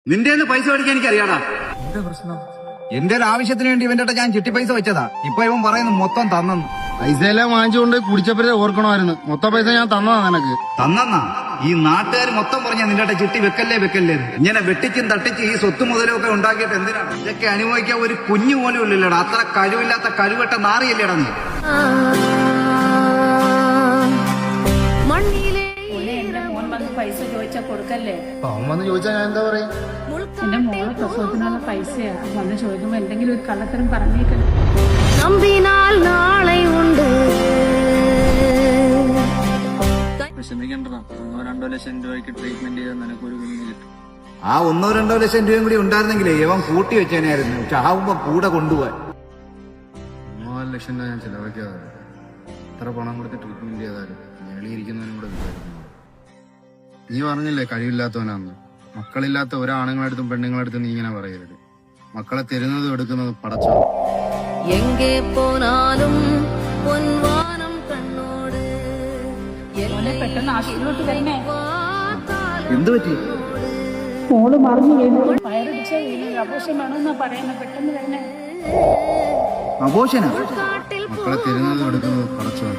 നിന്റെ പൈസ മേടിക്കാൻ എനിക്കറിയാടാ. എന്താ പ്രശ്നം? എന്റെ ഒരു ആവശ്യത്തിന് വേണ്ടി ഇവന്റെ ഞാൻ ചിട്ടി പൈസ വെച്ചതാ. ഇപ്പൊ ഇവൻ പറയുന്നു മൊത്തം തന്നെന്ന്. പൈസയെല്ലാം വാങ്ങിച്ചുകൊണ്ട് കുടിച്ചപ്പോഴേ ഓർക്കണമായിരുന്നു. മൊത്തം പൈസ ഞാൻ തന്നതാ നിനക്ക്. തന്നെന്നാ? ഈ നാട്ടുകാർ മൊത്തം പറഞ്ഞ നിന്റെ ചിട്ടി വെക്കല്ലേ വെക്കല്ലേ. ഇങ്ങനെ വെട്ടിച്ചും തട്ടിച്ച് ഈ സ്വത്ത് മുതലും ഒക്കെ ഉണ്ടാക്കിയിട്ട് എന്തിനാണ്? ഇതൊക്കെ അനുഭവിക്കാൻ ഒരു കുഞ്ഞു പോലും ഇല്ലല്ലേടാ. അത്ര കഴിവില്ലാത്ത കഴിവട്ട നാറിയല്ലേടാ നീ. പൈസ ചോദിച്ചാ കൊടുക്കല്ലേ? അവൻ വന്ന് ചോദിച്ചാ ഞാൻ എന്താ പറയാ? എന്റെ മോളെ പ്രസവത്തിനുള്ള പൈസയാ. വന്ന് ചോദിക്കുമ്പോ എന്തെങ്കിലും ഒരു കള്ളത്തരം പറഞ്ഞേക്കണം. നമ്പിനാൽ നാളെ ഉണ്ട്. വിഷമിക്കണ്ടോ? 1-2 ലക്ഷം രൂപയ്ക്ക് ട്രീറ്റ്മെന്റ് ചെയ്താൽ നിനക്കൊരു കുഞ്ഞ് കിട്ടും. ആ 1-2 ലക്ഷം രൂപയും കൂടി ഉണ്ടായിരുന്നെങ്കിലേ ഇവൻ കൂട്ടി വെച്ചേനായിരുന്നു. ചാവുമ്പോ കൂടെ കൊണ്ടുപോവാൻ. 4 ലക്ഷം രൂപ ഞാൻ ചെലവാക്കിയതാണ്. എത്ര പണം കൊടുത്ത് ട്രീറ്റ്മെന്റ് ചെയ്താലും ഞെളിയിരിക്കുന്നതിനും കൂടെ വിചാരിക്കുന്നു. നീ പറഞ്ഞില്ലേ കഴിവില്ലാത്തവനാന്ന്. മക്കളില്ലാത്ത ഒരാണുങ്ങളടുത്തും പെണ്ണുങ്ങളടുത്തും നീ ഇങ്ങനെ പറയരുത്. മക്കളെ തരുന്നതും എടുക്കുന്നതും പടച്ചോ. എങ്കെ പോനാലും പൊൻവാനം കണ്ണോട് മോനെ പെട്ടെന്ന് ആശുപത്രിയിലോട്ട് വരണേ. എന്ത് പറ്റി? മോള് മറിഞ്ഞു വീണു. വയറടിച്ച അപോഷം വേണമെന്നാ പറയുന്നത്. പെട്ടെന്ന് വരണേ. അബോഷനാ? മക്കളെ തരുന്നതും എടുക്കുന്നതും പടച്ചോ.